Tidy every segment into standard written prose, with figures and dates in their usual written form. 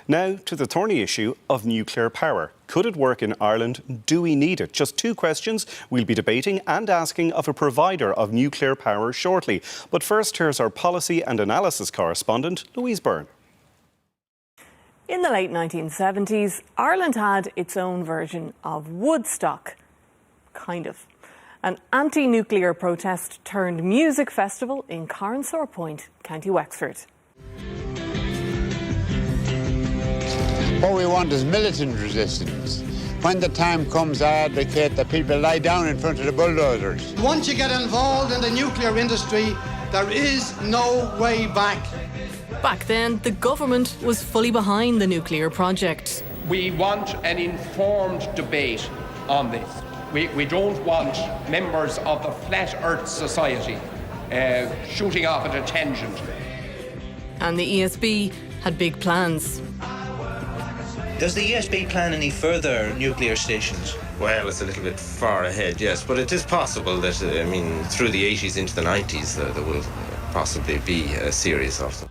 Now to the thorny issue of nuclear power. Could it work in Ireland? Do we need it? Just two questions we'll be debating and asking of a provider of nuclear power shortly. But first, here's our policy and analysis correspondent, Louise Byrne. In the late 1970s, Ireland had its own version of Woodstock. Kind of. An anti-nuclear protest turned music festival in Carnsore-Point, County Wexford. What we want is militant resistance. When the time comes, I advocate that people lie down in front of the bulldozers. Once you get involved in the nuclear industry, there is no way back. Back then, the government was fully behind the nuclear project. We want an informed debate on this. We don't want members of the Flat Earth Society shooting off at a tangent. And the ESB had big plans. Does the ESB plan any further nuclear stations? Well, it's a little bit far ahead, yes, but it is possible that, through the 80s into the 90s, there will possibly be a series of them.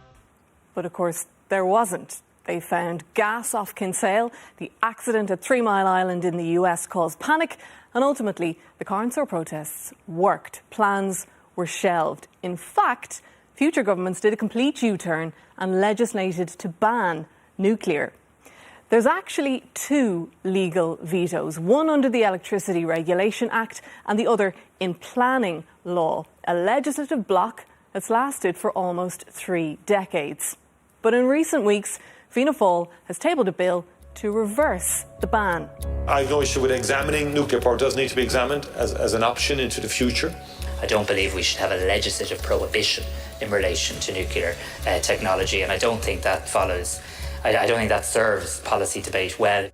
But of course, there wasn't. They found gas off Kinsale. The accident at 3 Mile Island in the US caused panic, and ultimately, the Carnsore protests worked. Plans were shelved. In fact, future governments did a complete U-turn and legislated to ban nuclear. There's actually two legal vetoes, one under the Electricity Regulation Act and the other in planning law, a legislative block that's lasted for almost 3 decades. But in recent weeks, Fianna Fáil has tabled a bill to reverse the ban. I have no issue with examining nuclear power. It does need to be examined as an option into the future. I don't believe we should have a legislative prohibition in relation to nuclear technology, and I don't think that follows. I don't think that serves policy debate well.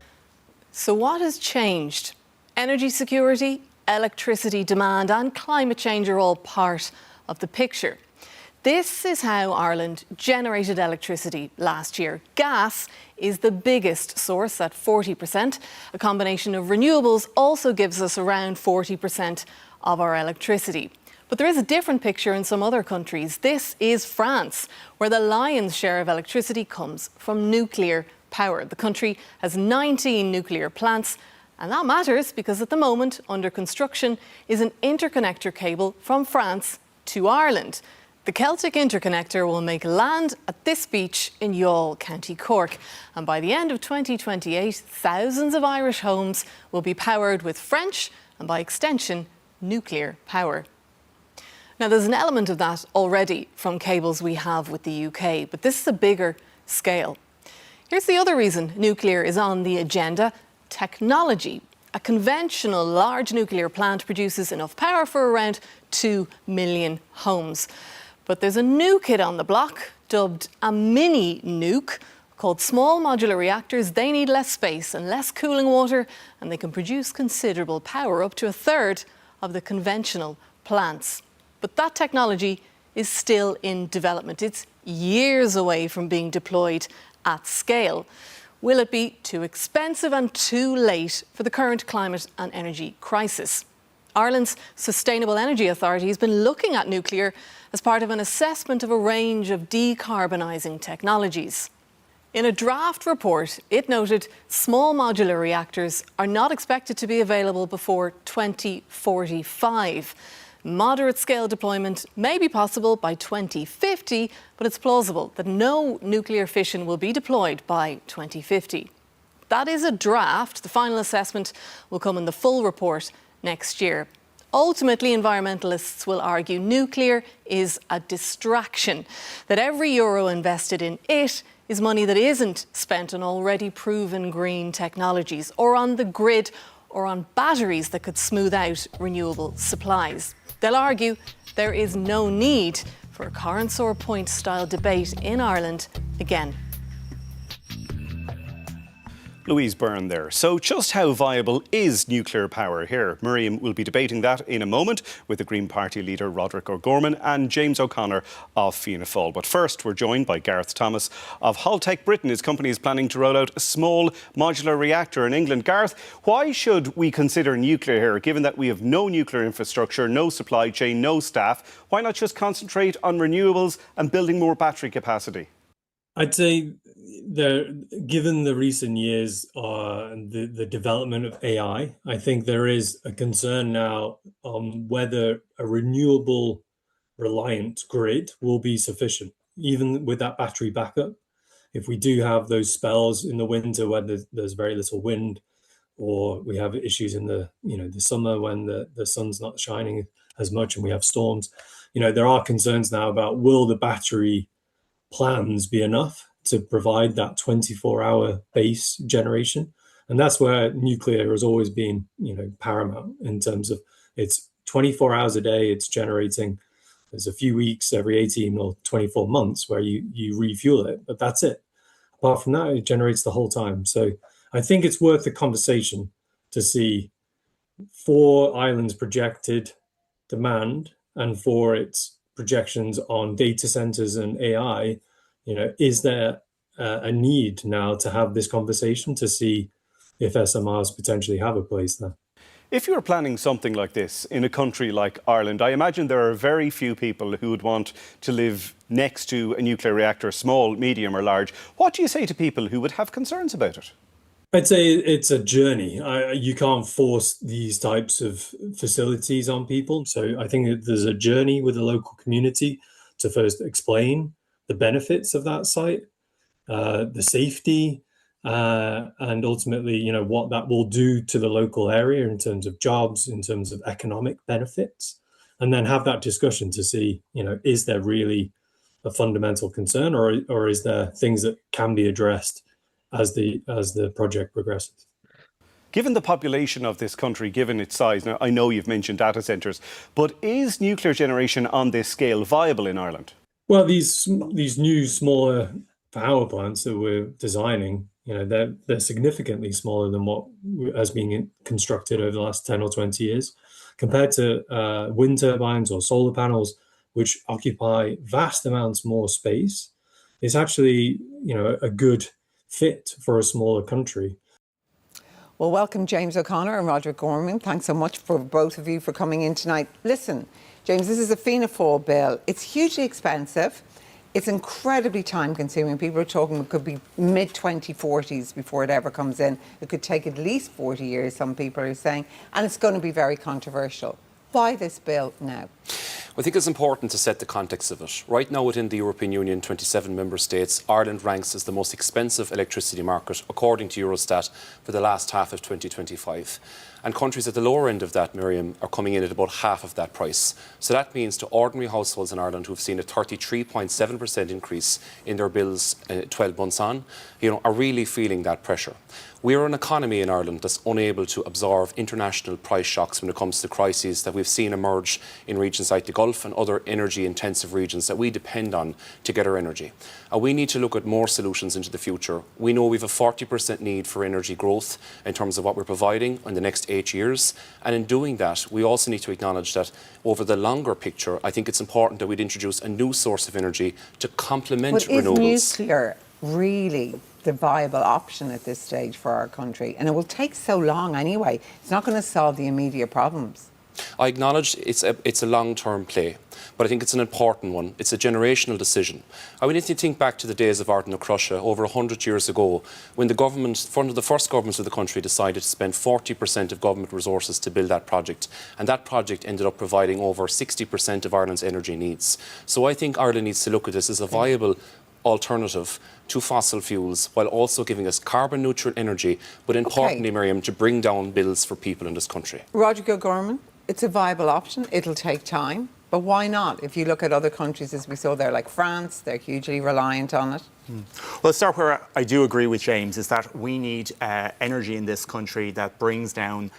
So what has changed? Energy security, electricity demand and climate change are all part of the picture. This is how Ireland generated electricity last year. Gas is the biggest source at 40%. A combination of renewables also gives us around 40% of our electricity. But there is a different picture in some other countries. This is France, where the lion's share of electricity comes from nuclear power. The country has 19 nuclear plants, and that matters because at the moment, under construction, is an interconnector cable from France to Ireland. The Celtic interconnector will make land at this beach in Youghal, County Cork. And by the end of 2028, thousands of Irish homes will be powered with French and, by extension, nuclear power. Now, there's an element of that already from cables we have with the UK, but this is a bigger scale. Here's the other reason nuclear is on the agenda: technology. A conventional large nuclear plant produces enough power for around 2 million homes. But there's a new kid on the block, dubbed a mini nuke, called small modular reactors. They need less space and less cooling water, and they can produce considerable power, up to a third of the conventional plants. But that technology is still in development. It's years away from being deployed at scale. Will it be too expensive and too late for the current climate and energy crisis? Ireland's Sustainable Energy Authority has been looking at nuclear as part of an assessment of a range of decarbonising technologies. In a draft report, it noted small modular reactors are not expected to be available before 2045. Moderate scale deployment may be possible by 2050, but it's plausible that no nuclear fission will be deployed by 2050. That is a draft. The final assessment will come in the full report next year. Ultimately, environmentalists will argue nuclear is a distraction, that every euro invested in it is money that isn't spent on already proven green technologies, or on the grid, or on batteries that could smooth out renewable supplies. They'll argue there is no need for a Carnsore-Point style debate in Ireland again. Louise Byrne there. So just how viable is nuclear power here? Miriam will be debating that in a moment with the Green Party leader Roderick O'Gorman and James O'Connor of Fianna Fáil. But first, we're joined by Gareth Thomas of Holtec Britain. His company is planning to roll out a small modular reactor in England. Gareth, why should we consider nuclear here, given that we have no nuclear infrastructure, no supply chain, no staff? Why not just concentrate on renewables and building more battery capacity? I'd say given the recent years, the development of AI, I think there is a concern now on whether a renewable reliant grid will be sufficient, even with that battery backup. If we do have those spells in the winter when there's very little wind, or we have issues in the summer when the sun's not shining as much and we have storms, there are concerns now about, will the battery plans be enough to provide that 24-hour base generation? And that's where nuclear has always been, paramount in terms of it's 24 hours a day, it's generating. There's a few weeks every 18 or 24 months where you refuel it, but that's it. Apart from that, it generates the whole time. So I think it's worth the conversation to see, for Ireland's projected demand and for its projections on data centers and AI, is there a need now to have this conversation to see if SMRs potentially have a place there? If you were planning something like this in a country like Ireland, I imagine there are very few people who would want to live next to a nuclear reactor, small, medium or large. What do you say to people who would have concerns about it? I'd say it's a journey. You can't force these types of facilities on people. So I think that there's a journey with the local community to first explain the benefits of that site, the safety, and ultimately, what that will do to the local area in terms of jobs, in terms of economic benefits, and then have that discussion to see, is there really a fundamental concern, or is there things that can be addressed as the project progresses? Given the population of this country, given its size, now I know you've mentioned data centres, but is nuclear generation on this scale viable in Ireland? Well, these new smaller power plants that we're designing, they're significantly smaller than what has been constructed over the last 10 or 20 years, compared to wind turbines or solar panels, which occupy vast amounts more space. It's actually, a good fit for a smaller country. Well, welcome James O'Connor and Roderick Gorman. Thanks so much for both of you for coming in tonight. Listen, James, this is a Fianna Fáil bill. It's hugely expensive. It's incredibly time consuming. People are talking it could be mid-2040s before it ever comes in. It could take at least 40 years, some people are saying, and it's going to be very controversial. Why this bill now? I think it's important to set the context of it. Right now within the European Union, 27 member states, Ireland ranks as the most expensive electricity market, according to Eurostat, for the last half of 2025. And countries at the lower end of that, Miriam, are coming in at about half of that price. So that means to ordinary households in Ireland who've seen a 33.7% increase in their bills 12 months on, are really feeling that pressure. We're an economy in Ireland that's unable to absorb international price shocks when it comes to crises that we've seen emerge in regions like the Gulf and other energy-intensive regions that we depend on to get our energy. And we need to look at more solutions into the future. We know we've a 40% need for energy growth in terms of what we're providing in the next 8 years. And in doing that, we also need to acknowledge that over the longer picture, I think it's important that we'd introduce a new source of energy to complement renewables. Is nuclear really the viable option at this stage for our country? And it will take so long anyway. It's not going to solve the immediate problems. I acknowledge it's a long-term play, but I think it's an important one. It's a generational decision. I mean, if you think back to the days of Arden of Crusher over 100 years ago, when the first government of the country decided to spend 40% of government resources to build that project, and that project ended up providing over 60% of Ireland's energy needs. So I think Ireland needs to look at this as a viable alternative to fossil fuels while also giving us carbon neutral energy, but importantly, Miriam, to bring down bills for people in this country. Roderick O'Gorman, it's a viable option. It'll take time, but why not? If you look at other countries, as we saw there, like France, they're hugely reliant on it. Well, let's start where I do agree with James, is that we need energy in this country that brings down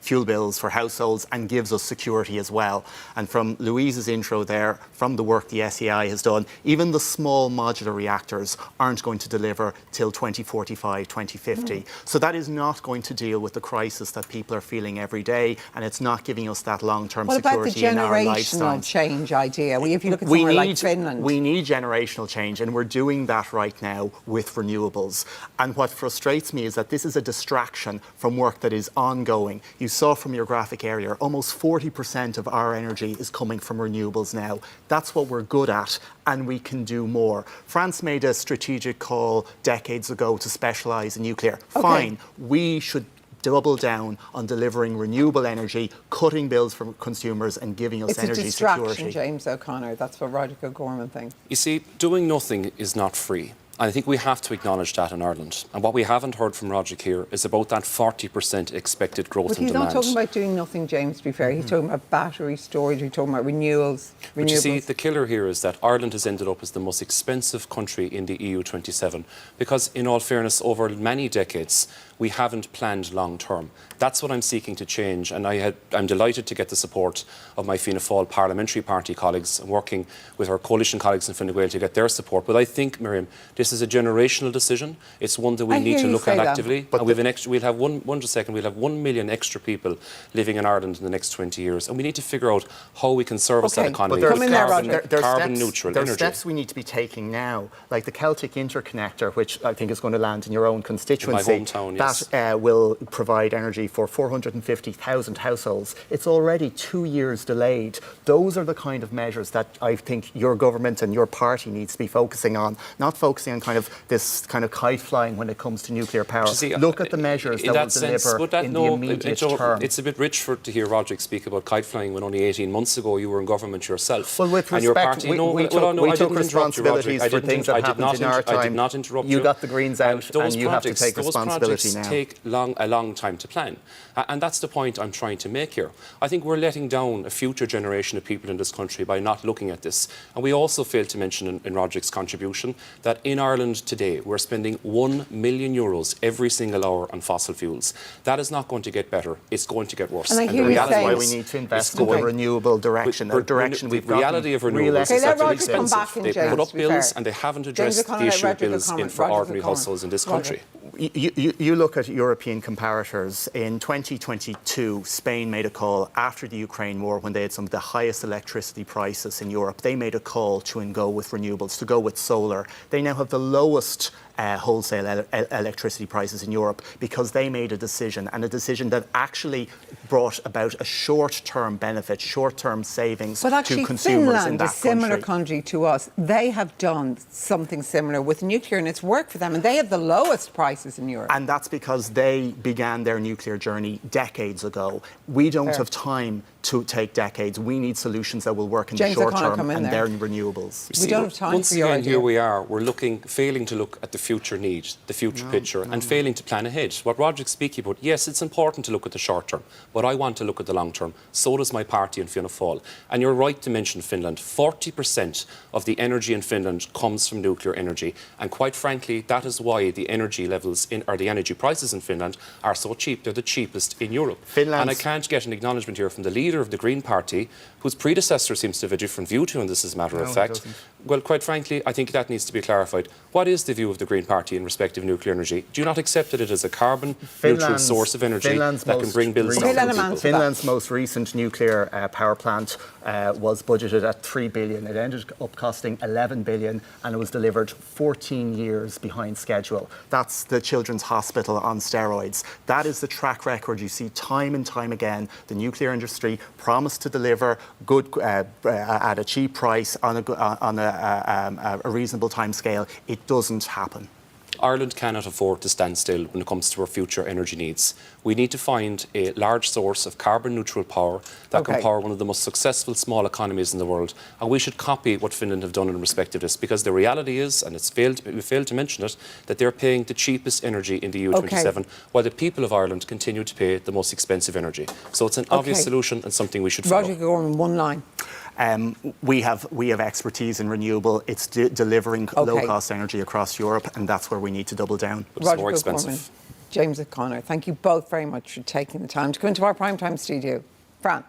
fuel bills for households and gives us security as well. And from Louise's intro there, from the work the SEI has done, even the small modular reactors aren't going to deliver till 2045, 2050. So that is not going to deal with the crisis that people are feeling every day, and it's not giving us that long-term security in our lifestyles. What about the generational change idea? If you look at somewhere like Finland. We need generational change, and we're doing that that right now with renewables. And what frustrates me is that this is a distraction from work that is ongoing. You saw from your graphic earlier, almost 40% of our energy is coming from renewables now. That's what we're good at, and we can do more. France made a strategic call decades ago to specialise in nuclear. Fine, we should double down on delivering renewable energy, cutting bills for consumers and giving us energy It's a distraction, security. James O'Connor. That's what Roger O'Gorman thinks. You see, doing nothing is not free. And I think we have to acknowledge that in Ireland. And what we haven't heard from Roger here is about that 40% expected growth But in he's demand. not talking about doing nothing, James, to be fair. He's talking about battery storage, he's talking about renewables. But you see, the killer here is that Ireland has ended up as the most expensive country in the EU 27 because, in all fairness, over many decades, we haven't planned long term. That's what I'm seeking to change, and I'm delighted to get the support of my Fianna Fáil parliamentary party colleagues and working with our coalition colleagues in Fine Gael to get their support. But I think, Miriam, this is a generational decision. It's one that we need to look at actively. But we'll have 1 million extra people living in Ireland in the next 20 years, and we need to figure out how we can service that economy with carbon neutral energy. There are steps we need to be taking now, like the Celtic Interconnector, which I think is going to land in your own constituency. In my hometown, yes. That will provide energy for 450,000 households. It's already 2 years delayed. Those are the kind of measures that I think your government and your party needs to be focusing on, not focusing on this kind of kite flying when it comes to nuclear power. See, look at the measures that will deliver in the immediate term. It's a bit rich to hear Roderick speak about kite flying when only 18 months ago you were in government yourself. Well, with and your respect, party, we took responsibilities for things that happened in our time. I did not interrupt you. You got the Greens out, and you have to take responsibility now. Those projects take a long time to plan. And that's the point I'm trying to make here. I think we're letting down a future generation of people in this country by not looking at this. And we also failed to mention in Roderick's contribution that in Ireland today we're spending €1 million every single hour on fossil fuels. That is not going to get better. It's going to get worse. And the reality is why we need to invest in a renewable direction. The reality of renewables is that they're expensive. They put up bills and they haven't addressed the issue of bills for ordinary households in this country. You look at European comparators. In 2022, Spain made a call after the Ukraine war when they had some of the highest electricity prices in Europe. They made a call to go with renewables, to go with solar. They now have the lowest wholesale electricity prices in Europe because they made a decision that actually brought about a short-term benefit, short-term savings to consumers Finland, in that country. a similar country to us, they have done something similar with nuclear and it's worked for them and they have the lowest prices in Europe. And that's because they began their nuclear journey decades ago. We don't have time to take decades. We need solutions that will work in the short term, and they're renewables. We don't have time once for your again, idea. here we are. We're failing to look at the future need, the future picture, and failing to plan ahead. What Roderick's speaking about, yes, it's important to look at the short term, but I want to look at the long term. So does my party in Fianna Fáil. And you're right to mention Finland. 40% of the energy in Finland comes from nuclear energy. And quite frankly, that is why the energy levels or the energy prices in Finland are so cheap. They're the cheapest in Europe. And I can't get an acknowledgement here from the leader of the Green Party, whose predecessor seems to have a different view to on this, as a matter of fact. Well, quite frankly, I think that needs to be clarified. What is the view of the Green Party in respect of nuclear energy? Do you not accept that it is a carbon-neutral source of energy that can bring bills down for people? Finland's most recent nuclear power plant was budgeted at $3 billion. It ended up costing $11 billion, and it was delivered 14 years behind schedule. That's the Children's Hospital on steroids. That is the track record you see time and time again. The nuclear industry promised to deliver good at a cheap price on a reasonable time scale. It doesn't happen. Ireland cannot afford to stand still when it comes to our future energy needs. We need to find a large source of carbon-neutral power that can power one of the most successful small economies in the world. And we should copy what Finland have done in respect of this, because the reality is, and we failed to mention it, that they're paying the cheapest energy in the EU27, while the people of Ireland continue to pay the most expensive energy. So it's an obvious solution and something we should follow. Roger Gorman, one line. We have expertise in renewable. It's delivering low-cost energy across Europe, and that's where we need to double down. But it's more expensive. James O'Connor, thank you both very much for taking the time to come into our primetime studio. Fran.